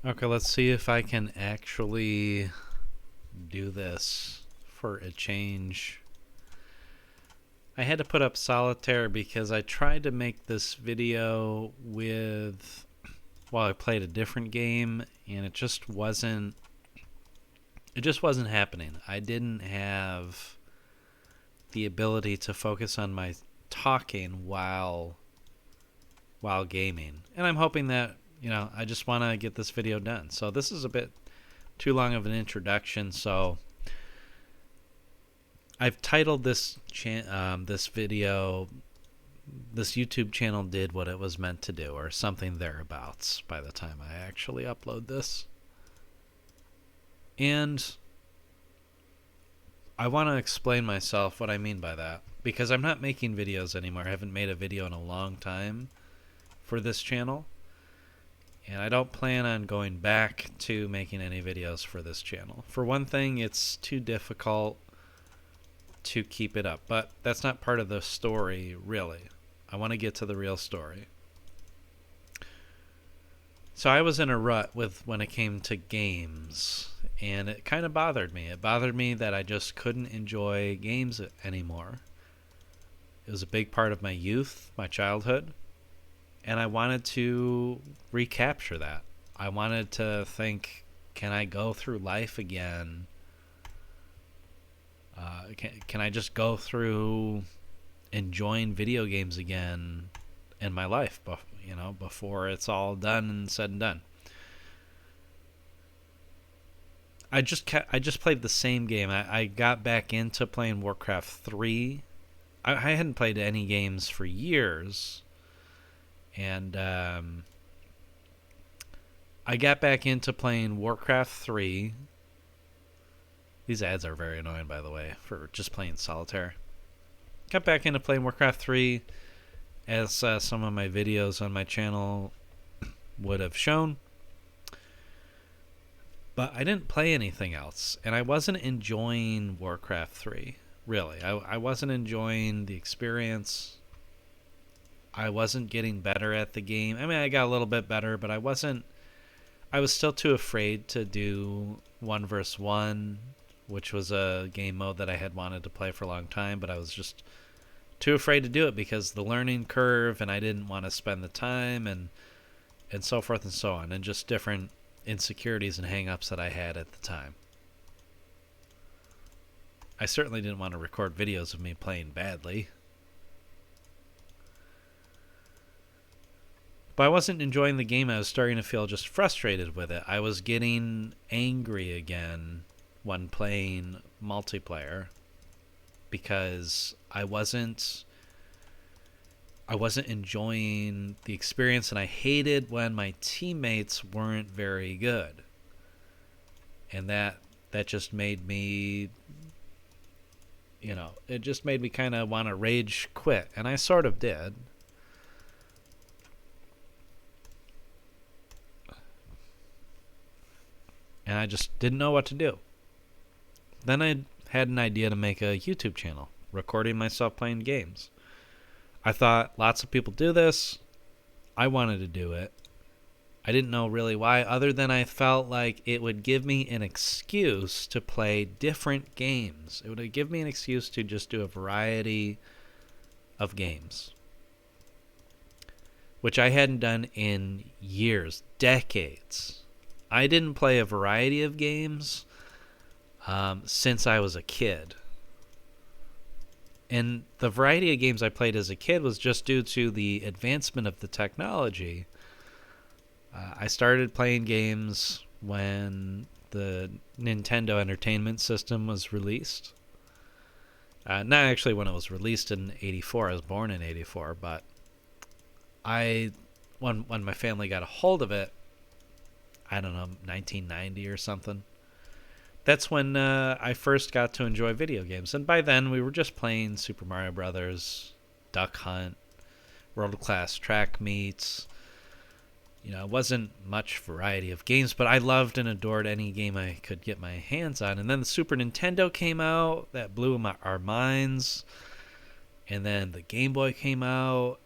Okay, let's see if I can actually do this for a change. I had to put up solitaire because I tried to make this video with while I played a different game and it just wasn't happening. I didn't have the ability to focus on my talking while gaming. And I'm hoping that, I just want to get this video done. So this is a bit too long of an introduction, so I've titled this video, this YouTube channel did what it was meant to do, or something thereabouts by the time I actually upload this. And I want to explain myself what I mean by that, because I'm not making videos anymore. I haven't made a video in a long time for this channel, and I don't plan on going back to making any videos for this channel. For one thing, it's too difficult to keep it up, but that's not part of the story, really. I want to get to the real story. So I was in a rut when it came to games, and it kind of bothered me. It bothered me that I just couldn't enjoy games anymore. It was a big part of my youth, my childhood, and I wanted to recapture that. I wanted to think, can I go through life again? Can I just go through enjoying video games again in my life, before it's all done and said and done? I just played the same game. I got back into playing Warcraft 3. I hadn't played any games for years, and I got back into playing Warcraft 3. These ads are very annoying, by the way, for just playing solitaire. Got back into playing Warcraft 3, as some of my videos on my channel would have shown. But I didn't play anything else, and I wasn't enjoying Warcraft 3, really. I wasn't enjoying the experience. I wasn't getting better at the game. I mean, I got a little bit better, but I was still too afraid to do 1v1, which was a game mode that I had wanted to play for a long time, but I was just too afraid to do it because the learning curve, and I didn't want to spend the time, and so forth and so on, and just different insecurities and hang-ups that I had at the time. I certainly didn't want to record videos of me playing badly. But I wasn't enjoying the game. I was starting to feel just frustrated with it. I was getting angry again when playing multiplayer because I wasn't enjoying the experience, and I hated when my teammates weren't very good. And that just made me, it just made me kind of want to rage quit, and I sort of did. And I just didn't know what to do. Then I had an idea to make a YouTube channel, recording myself playing games. I thought lots of people do this. I wanted to do it. I didn't know really why, other than I felt like it would give me an excuse to play different games. It would give me an excuse to just do a variety of games, which I hadn't done in years, decades. I didn't play a variety of games since I was a kid. And the variety of games I played as a kid was just due to the advancement of the technology. I started playing games when the Nintendo Entertainment System was released. Not actually when it was released in '84. I was born in '84, but when my family got a hold of it, I don't know, 1990 or something. That's when I first got to enjoy video games. And by then, we were just playing Super Mario Brothers, Duck Hunt, World Class Track Meets. It wasn't much variety of games, but I loved and adored any game I could get my hands on. And then the Super Nintendo came out. That blew our minds. And then the Game Boy came out.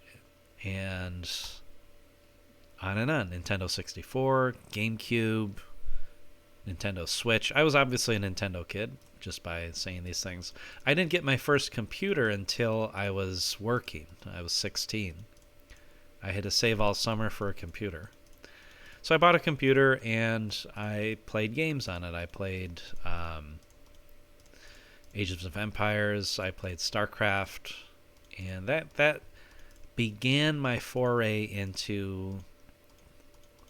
And on and on. Nintendo 64, GameCube, Nintendo Switch. I was obviously a Nintendo kid just by saying these things. I didn't get my first computer until I was working. I was 16. I had to save all summer for a computer. So I bought a computer and I played games on it. I played Age of Empires. I played StarCraft. And that began my foray into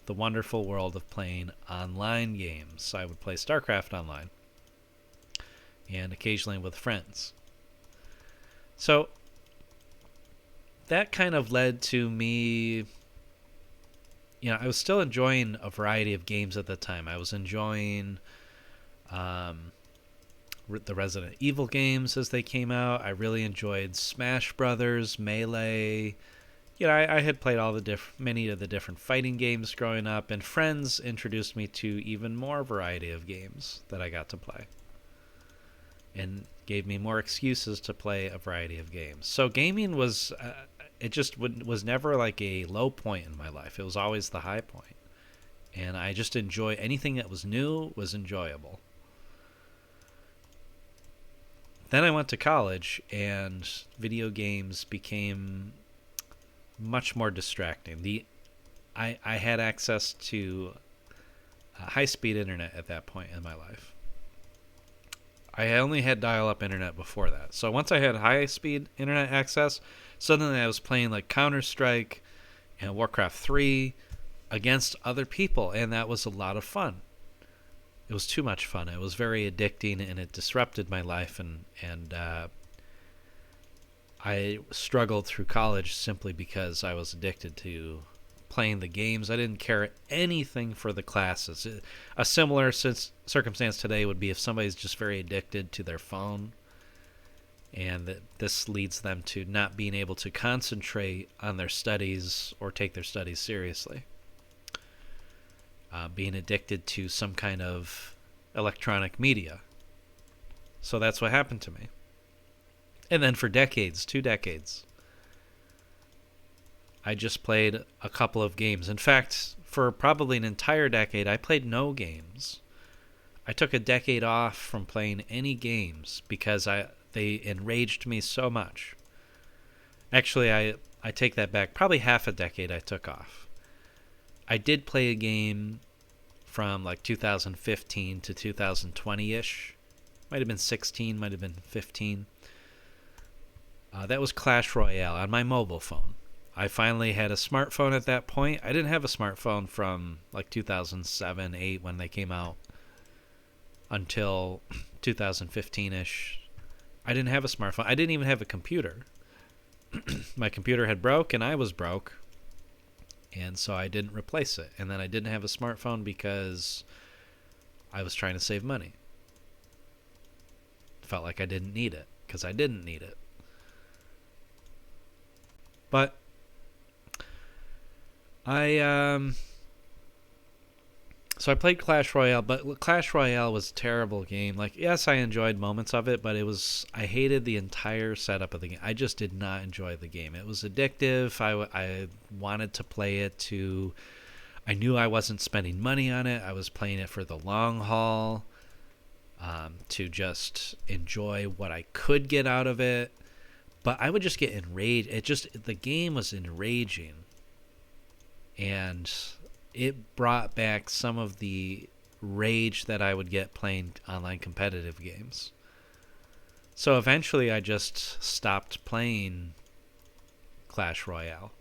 the wonderful world of playing online games. I would play StarCraft online and occasionally with friends. So that kind of led to me, I was still enjoying a variety of games at the time. I was enjoying the Resident Evil games as they came out. I really enjoyed Smash Brothers, Melee. I had played many of the different fighting games growing up, and friends introduced me to even more variety of games that I got to play, and gave me more excuses to play a variety of games. So gaming was, was never like a low point in my life. It was always the high point, and I just enjoy anything that was new was enjoyable. Then I went to college, and video games became much more distracting. I had access to high-speed internet at that point in my life. I only had dial-up internet before that. So once I had high-speed internet access, suddenly I was playing like Counter-Strike and Warcraft 3 against other people, and that was a lot of fun. It was too much fun. It was very addicting, and it disrupted my life, and I struggled through college simply because I was addicted to playing the games. I didn't care anything for the classes. A similar circumstance today would be if somebody's just very addicted to their phone, and this leads them to not being able to concentrate on their studies or take their studies seriously. Being addicted to some kind of electronic media. So that's what happened to me. And then for decades, 2 decades, I just played a couple of games. In fact, for probably an entire decade, I played no games. I took a decade off from playing any games because they enraged me so much. Actually, I take that back. Probably half a decade I took off. I did play a game from like 2015 to 2020-ish. Might have been 16, might have been 15. That was Clash Royale on my mobile phone. I finally had a smartphone at that point. I didn't have a smartphone from like 2007, 8 when they came out until 2015-ish. I didn't have a smartphone. I didn't even have a computer. My computer had broke and I was broke. And so I didn't replace it. And then I didn't have a smartphone because I was trying to save money. Felt like I didn't need it because I didn't need it. But so I played Clash Royale, but Clash Royale was a terrible game. Like, yes, I enjoyed moments of it, but I hated the entire setup of the game. I just did not enjoy the game. It was addictive. I wanted to play it I knew I wasn't spending money on it. I was playing it for the long haul, to just enjoy what I could get out of it. But I would just get enraged. The game was enraging. And it brought back some of the rage that I would get playing online competitive games. So eventually I just stopped playing Clash Royale.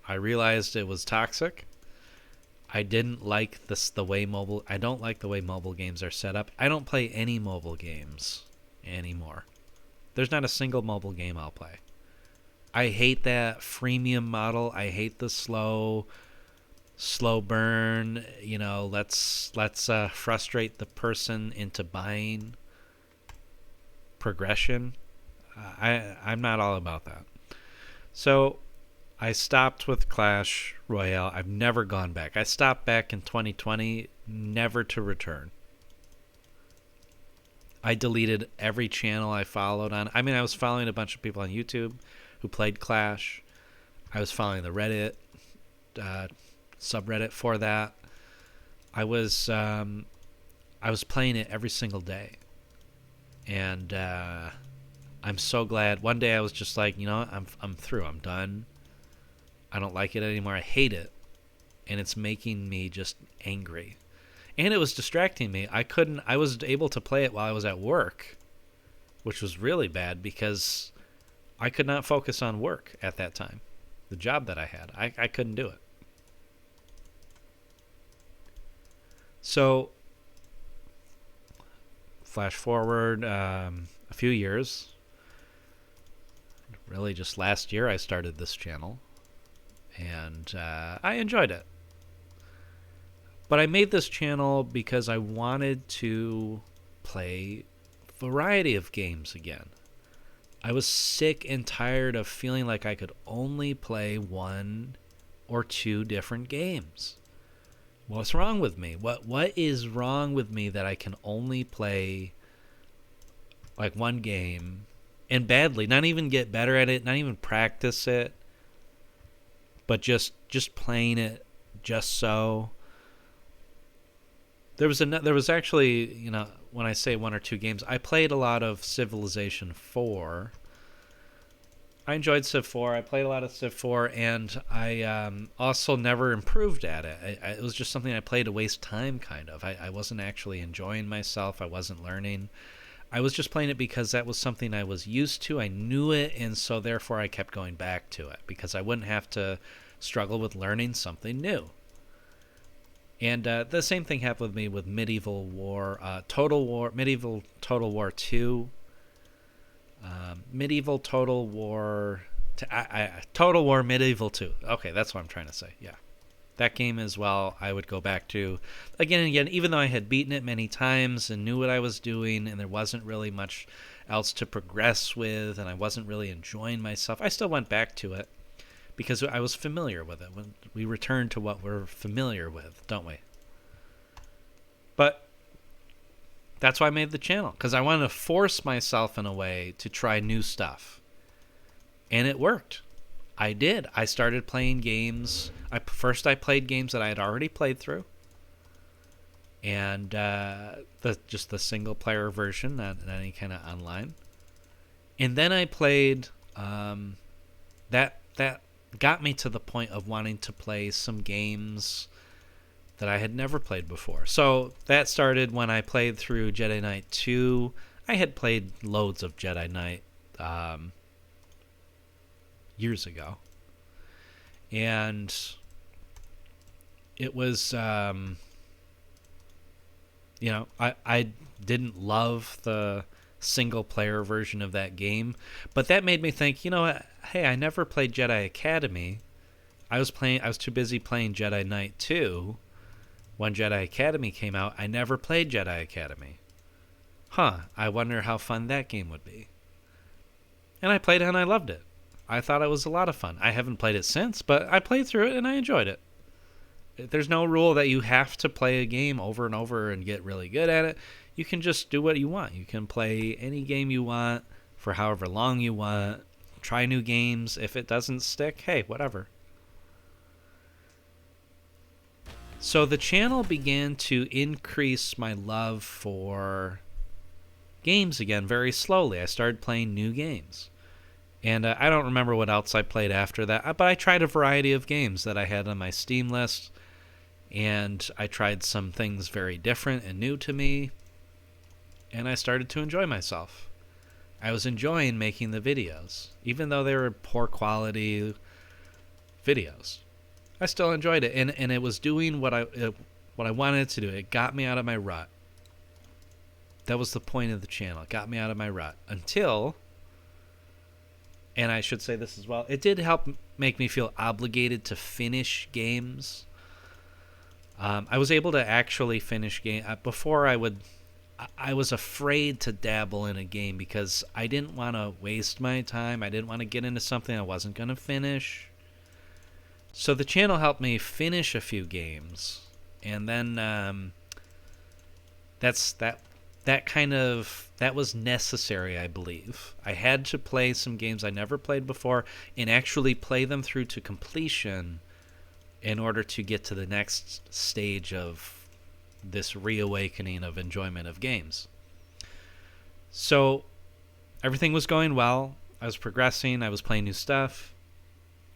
I realized it was toxic. I didn't like the way I don't like the way mobile games are set up. I don't play any mobile games anymore. There's not a single mobile game I'll play. I hate that freemium model. I hate the slow burn. Let's frustrate the person into buying progression. I'm not all about that. So I stopped with Clash Royale. I've never gone back. I stopped back in 2020, never to return. I deleted every channel I followed on. I mean, I was following a bunch of people on YouTube who played Clash. I was following the Reddit subreddit for that. I was playing it every single day, and I'm so glad. One day I was just like, you know what? I'm through. I'm done. I don't like it anymore. I hate it, and it's making me just angry. And it was distracting me. I was able to play it while I was at work, which was really bad because I could not focus on work at that time. The job that I had, I couldn't do it. So, flash forward a few years. Really, just last year I started this channel, and I enjoyed it. But I made this channel because I wanted to play a variety of games again. I was sick and tired of feeling like I could only play one or two different games. What's wrong with me? What is wrong with me that I can only play like one game and badly, not even get better at it, not even practice it, but just playing it just so. There was actually, you know, when I say one or two games, I played a lot of Civilization 4. I enjoyed Civ 4. I played a lot of Civ 4, and I also never improved at it. It was just something I played to waste time, kind of. I wasn't actually enjoying myself. I wasn't learning. I was just playing it because that was something I was used to. I knew it, and so therefore I kept going back to it because I wouldn't have to struggle with learning something new. And the same thing happened with me with Medieval Total War 2, Medieval Total War, Total War Medieval 2. Okay, that's what I'm trying to say. Yeah, that game as well. I would go back to again and again, even though I had beaten it many times and knew what I was doing, and there wasn't really much else to progress with, and I wasn't really enjoying myself. I still went back to it. Because I was familiar with it. When we return to what we're familiar with, don't we? But that's why I made the channel. Because I wanted to force myself in a way to try new stuff. And it worked. I did. I started playing games. First I played games that I had already played through. And just the single player version, not any kind of online. And then I played that got me to the point of wanting to play some games that I had never played before. So that started when I played through Jedi Knight 2. I had played loads of Jedi Knight years ago. And it was, I didn't love the single player version of that game, but that made me think, you know what, hey, I never played Jedi Academy. I was too busy playing Jedi Knight 2 when Jedi Academy came out. I never played Jedi Academy. I wonder how fun that game would be. And I played it and I loved it. I thought it was a lot of fun. I haven't played it since, but I played through it and I enjoyed it. There's no rule that you have to play a game over and over and get really good at it. You can just do what you want. You can play any game you want for however long you want. Try new games. If it doesn't stick, hey, whatever. So the channel began to increase my love for games again very slowly. I started playing new games. And I don't remember what else I played after that, but I tried a variety of games that I had on my Steam list. And I tried some things very different and new to me. And I started to enjoy myself. I was enjoying making the videos. Even though they were poor quality videos, I still enjoyed it. And it was doing what I wanted it to do. It got me out of my rut. That was the point of the channel. It got me out of my rut. Until, and I should say this as well, it did help make me feel obligated to finish games. I was able to actually finish game. Before I was afraid to dabble in a game because I didn't want to waste my time. I didn't want to get into something I wasn't going to finish. So the channel helped me finish a few games. And then that was necessary, I believe. I had to play some games I never played before and actually play them through to completion in order to get to the next stage of this reawakening of enjoyment of games. So everything was going well. I was progressing. I was playing new stuff.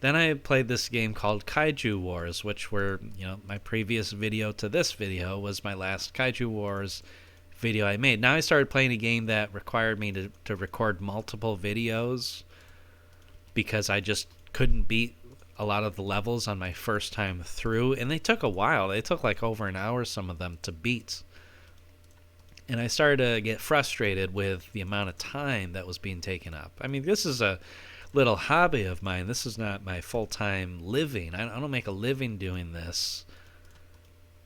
Then I played this game called Kaiju Wars, which were, my previous video to this video was my last Kaiju Wars video I made. Now I started playing a game that required me to record multiple videos because I just couldn't beat a lot of the levels on my first time through, and they took a while. They took like over an hour, some of them, to beat. And I started to get frustrated with the amount of time that was being taken up. I mean, this is a little hobby of mine. This is not my full-time living. I don't make a living doing this.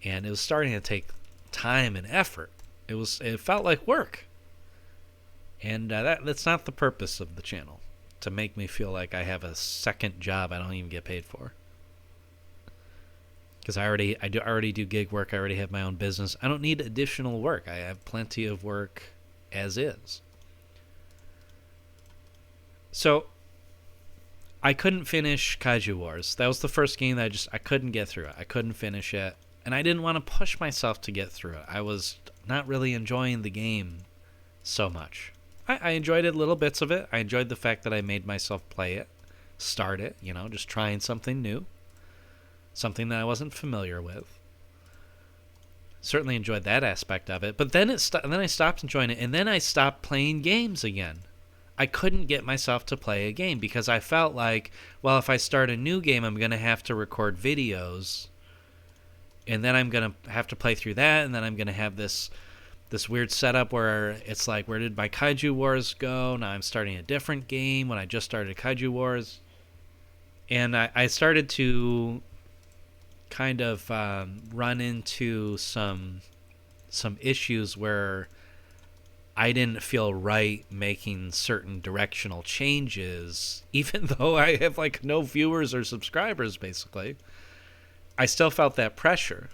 And it was starting to take time and effort. It felt like work. And that's not the purpose of the channel, to make me feel like I have a second job I don't even get paid for. Because I already do gig work. I already have my own business. I don't need additional work. I have plenty of work as is. So I couldn't finish Kaiju Wars. That was the first game that I couldn't get through it. I couldn't finish it. And I didn't want to push myself to get through it. I was not really enjoying the game so much. I enjoyed it, little bits of it. I enjoyed the fact that I made myself play it, start it, just trying something new, something that I wasn't familiar with. Certainly enjoyed that aspect of it. But then then I stopped enjoying it, and then I stopped playing games again. I couldn't get myself to play a game because I felt like, well, if I start a new game, I'm going to have to record videos, and then I'm going to have to play through that, and then I'm going to have this weird setup where it's like, where did my Kaiju Wars go? Now I'm starting a different game when I just started Kaiju Wars. And I started to kind of run into some issues where I didn't feel right making certain directional changes, even though I have like no viewers or subscribers, basically. I still felt that pressure.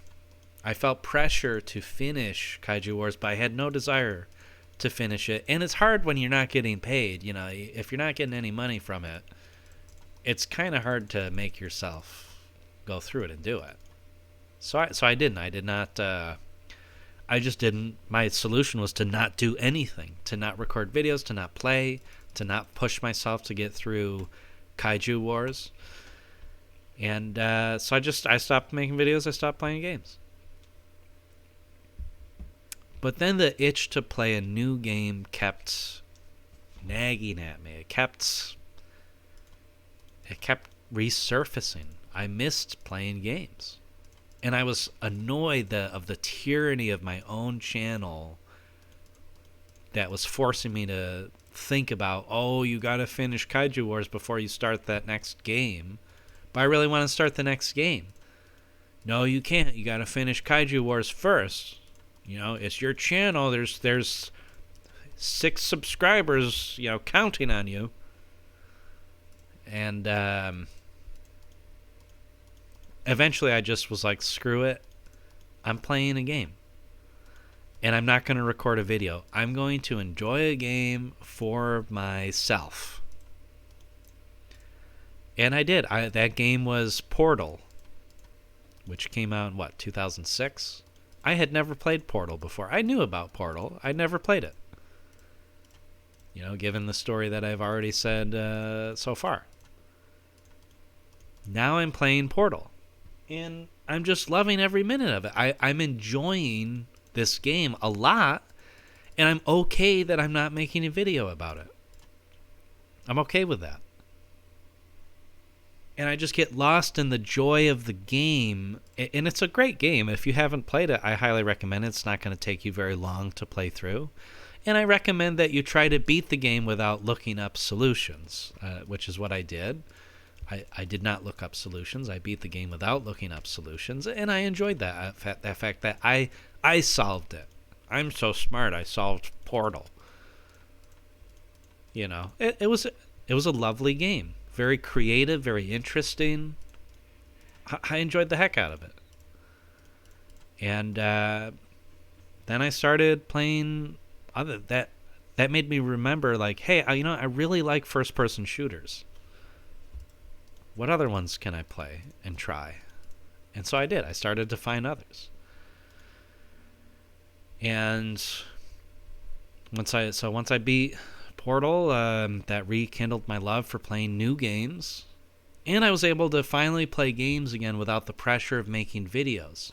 I felt pressure to finish Kaiju Wars, but I had no desire to finish it. And it's hard when you're not getting paid. If you're not getting any money from it, it's kind of hard to make yourself go through it and do it. So I didn't. I did not. I just didn't. My solution was to not do anything, to not record videos, to not play, to not push myself to get through Kaiju Wars. And so I stopped making videos. I stopped playing games. But then the itch to play a new game kept nagging at me. It kept resurfacing. I missed playing games. And I was annoyed of the tyranny of my own channel that was forcing me to think about, you got to finish Kaiju Wars before you start that next game. But I really want to start the next game. No, you can't. You got to finish Kaiju Wars first. It's your channel. There's 6 subscribers, counting on you. And eventually I just was like, screw it. I'm playing a game. And I'm not going to record a video. I'm going to enjoy a game for myself. And I did. That game was Portal, which came out in, 2006? I had never played Portal before. I knew about Portal. I'd never played it. Given the story that I've already said so far. Now I'm playing Portal. And I'm just loving every minute of it. I'm enjoying this game a lot. And I'm okay that I'm not making a video about it. I'm okay with that. And I just get lost in the joy of the game. And it's a great game. If you haven't played it, I highly recommend it. It's not going to take you very long to play through. And I recommend that you try to beat the game without looking up solutions, which is what I did. I did not look up solutions. I beat the game without looking up solutions. And I enjoyed that fact that I solved it. I'm so smart. I solved Portal. It was a lovely game. Very creative, very interesting. I enjoyed the heck out of it. And then I started playing that made me remember, like, hey, I really like first-person shooters. What other ones can I play and try? And so I did. I started to find others. And once I beat Portal, that rekindled my love for playing new games. And I was able to finally play games again without the pressure of making videos.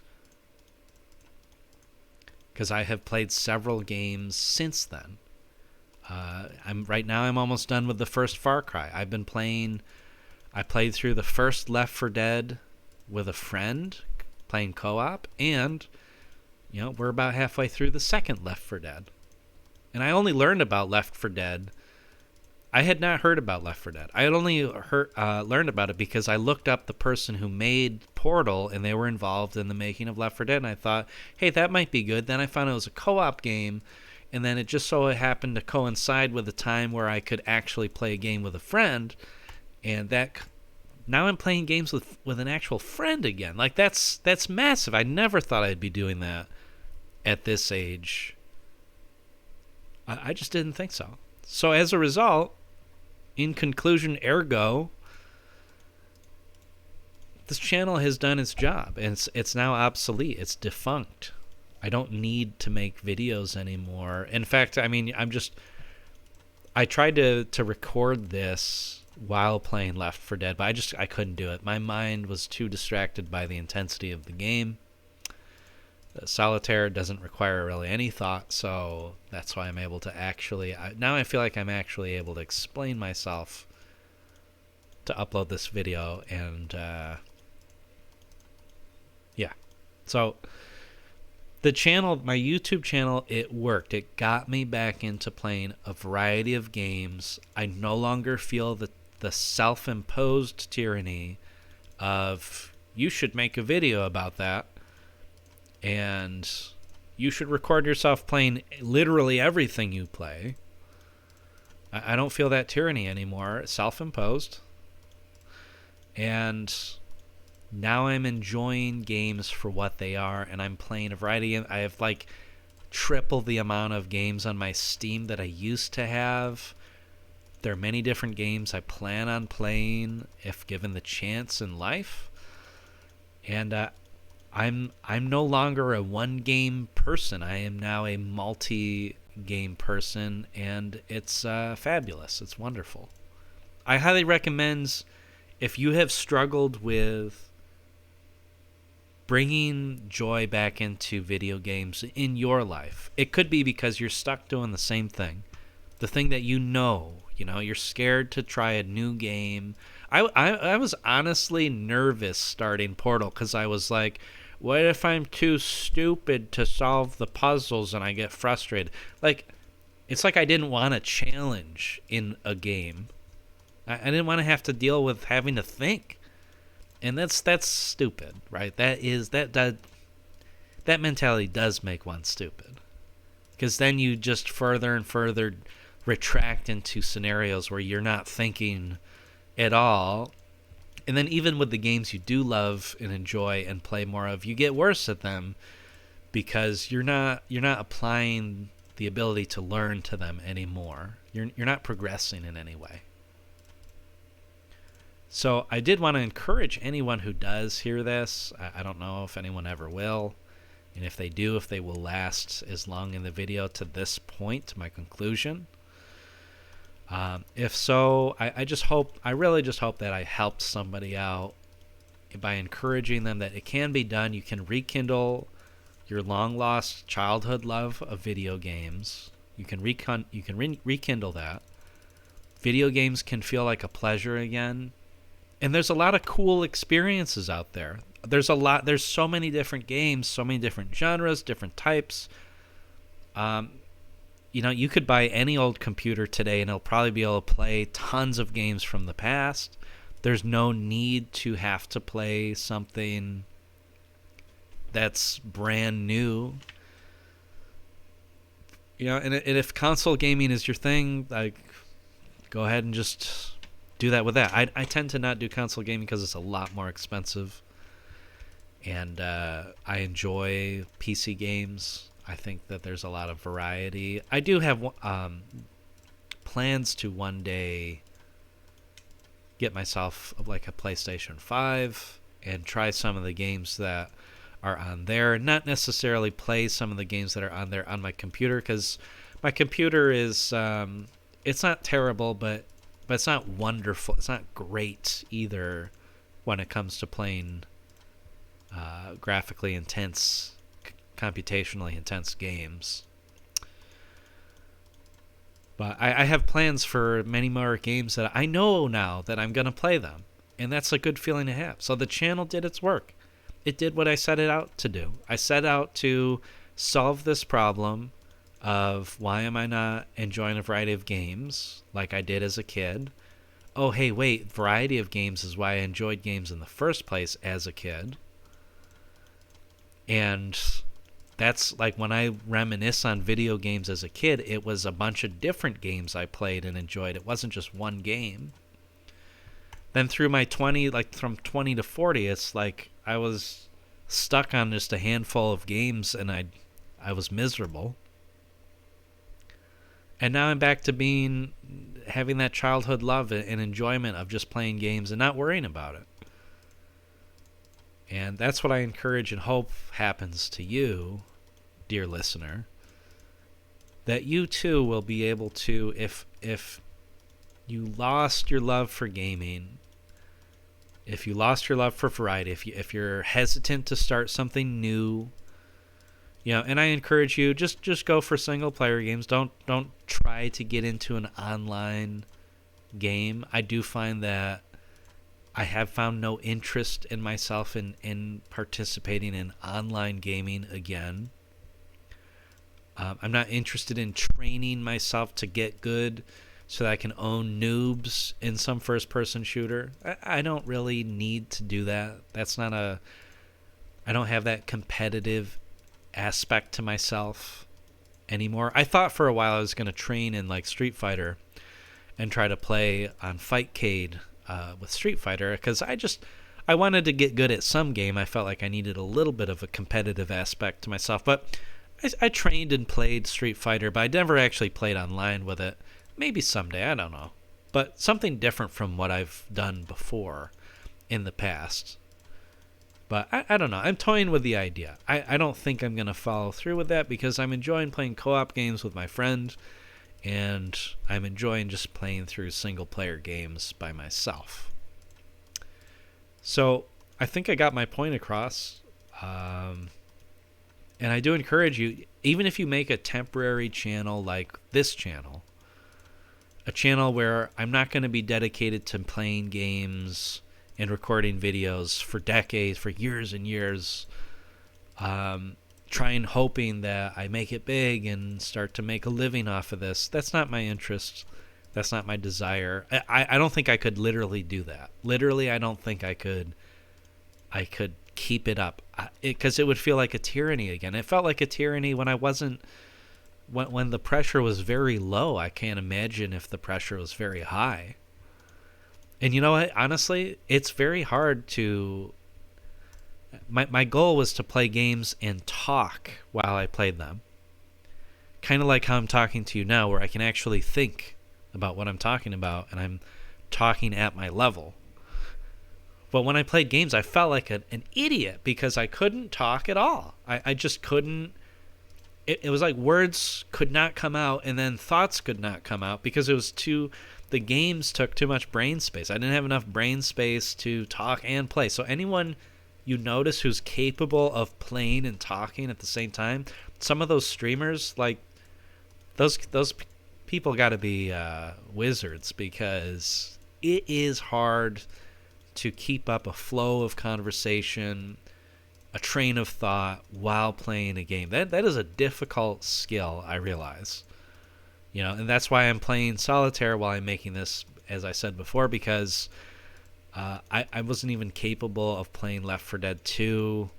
Because I have played several games since then. I'm almost done with the first Far Cry. I played through the first Left 4 Dead with a friend, playing co-op, and we're about halfway through the second Left 4 Dead. And I only learned about Left 4 Dead. I had not heard about Left 4 Dead. I had only learned about it because I looked up the person who made Portal, and they were involved in the making of Left 4 Dead, and I thought, hey, that might be good. Then I found it was a co-op game, and then it just so happened to coincide with the time where I could actually play a game with a friend, and now I'm playing games with an actual friend again. Like, that's massive. I never thought I'd be doing that at this age. I just didn't think so. So as a result, in conclusion, ergo, this channel has done its job, and it's now obsolete. It's defunct. I don't need to make videos anymore. In fact, I mean, I tried to record this while playing Left 4 Dead, but I couldn't do it. My mind was too distracted by the intensity of the game. Solitaire doesn't require really any thought, so that's why I'm able to now I feel like I'm actually able to explain myself to upload this video, and yeah. So the channel, my YouTube channel, it worked. It got me back into playing a variety of games. I no longer feel the self-imposed tyranny of, you should make a video about that, and you should record yourself playing literally everything you play. I don't feel that tyranny anymore. It's self-imposed. And now I'm enjoying games for what they are, and I'm playing a variety. I have like triple the amount of games on my Steam that I used to have. There are many different games I plan on playing if given the chance in life. And I'm no longer a one-game person. I am now a multi-game person, and it's fabulous. It's wonderful. I highly recommend, if you have struggled with bringing joy back into video games in your life, it could be because you're stuck doing the same thing. The thing that you're scared to try a new game. I was honestly nervous starting Portal because I was like, what if I'm too stupid to solve the puzzles and I get frustrated? Like, it's like I didn't want a challenge in a game. I didn't want to have to deal with having to think. And that's stupid, right? That mentality does make one stupid. Because then you just further and further retract into scenarios where you're not thinking at all. And then even with the games you do love and enjoy and play more of, you get worse at them because you're not applying the ability to learn to them anymore. You're not progressing in any way. So I did want to encourage anyone who does hear this. I don't know if anyone ever will. And if they do, if they will last as long in the video to this point, to my conclusion. If so, I really just hope that I helped somebody out by encouraging them that it can be done. You can rekindle your long-lost childhood love of video games. You can rekindle that. Video games can feel like a pleasure again. And there's a lot of cool experiences out there. There's so many different games, so many different genres, different types. You could buy any old computer today and it'll probably be able to play tons of games from the past. There's no need to have to play something that's brand new. And if console gaming is your thing, like, go ahead and just do that with that. I tend to not do console gaming because it's a lot more expensive. And I enjoy PC games. I think that there's a lot of variety. I do have plans to one day get myself like a PlayStation 5 and try some of the games that are on there, not necessarily play some of the games that are on there on my computer, because my computer is it's not terrible, but it's not wonderful. It's not great either when it comes to playing graphically intense, computationally intense games. But I have plans for many more games that I know now that I'm going to play them. And that's a good feeling to have. So the channel did its work. It did what I set it out to do. I set out to solve this problem of why am I not enjoying a variety of games like I did as a kid. Oh, hey, wait, variety of games is why I enjoyed games in the first place as a kid. And that's like when I reminisce on video games as a kid, it was a bunch of different games I played and enjoyed. It wasn't just one game. Then through my 20, like from 20 to 40, it's like I was stuck on just a handful of games and I was miserable. And now I'm back to having that childhood love and enjoyment of just playing games and not worrying about it. And that's what I encourage and hope happens to you, dear listener, that you too will be able to, if you lost your love for gaming, if you lost your love for variety, if you're hesitant to start something new, and I encourage you, just go for single player games. Don't try to get into an online game. I do find that I have found no interest in myself in participating in online gaming again. I'm not interested in training myself to get good so that I can own noobs in some first-person shooter. I don't really need to do that. I don't have that competitive aspect to myself anymore. I thought for a while I was going to train in like Street Fighter and try to play on Fightcade with Street Fighter, because I wanted to get good at some game. I felt like I needed a little bit of a competitive aspect to myself, but I trained and played Street Fighter, but I never actually played online with it. Maybe someday, I don't know. But something different from what I've done before in the past. But I don't know. I'm toying with the idea. I don't think I'm going to follow through with that because I'm enjoying playing co-op games with my friend, and I'm enjoying just playing through single-player games by myself. So I think I got my point across. And I do encourage you, even if you make a temporary channel like this channel, a channel where I'm not going to be dedicated to playing games and recording videos for decades, for years and years, hoping that I make it big and start to make a living off of this. That's not my interest. That's not my desire. I don't think I could literally do that. Literally, I don't think I could keep it up, because it would feel like a tyranny again. It felt like a tyranny when I wasn't, when the pressure was very low. I can't imagine if the pressure was very high. And you know what? Honestly, it's very hard to... My goal was to play games and talk while I played them. Kind of like how I'm talking to you now, where I can actually think about what I'm talking about, and I'm talking at my level. But when I played games, I felt like an idiot because I couldn't talk at all. I just couldn't... It was like words could not come out, and then thoughts could not come out because it was too... The games took too much brain space. I didn't have enough brain space to talk and play. So anyone you notice who's capable of playing and talking at the same time, some of those streamers, like those people got to be wizards, because it is hard to keep up a flow of conversation, a train of thought while playing a game. That is a difficult skill, I realize. And that's why I'm playing solitaire while I'm making this, as I said before, because I wasn't even capable of playing Left 4 Dead 2.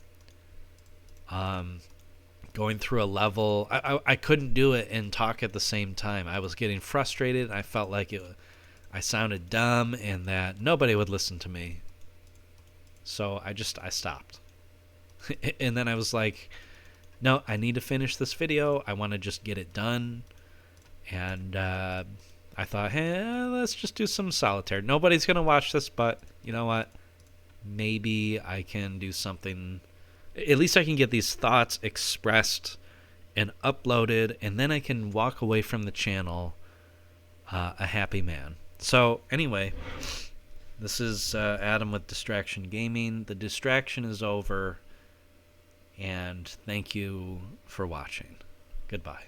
Going through a level, I couldn't do it and talk at the same time. I was getting frustrated. I felt like I sounded dumb and that nobody would listen to me. So I stopped. And then I was like, no, I need to finish this video. I want to just get it done. And I thought, hey, let's just do some solitaire. Nobody's going to watch this, but you know what? maybe I can do something. At least I can get these thoughts expressed and uploaded, and then I can walk away from the channel a happy man. So anyway, this is Adam with Distraction Gaming. The distraction is over, and thank you for watching. Goodbye.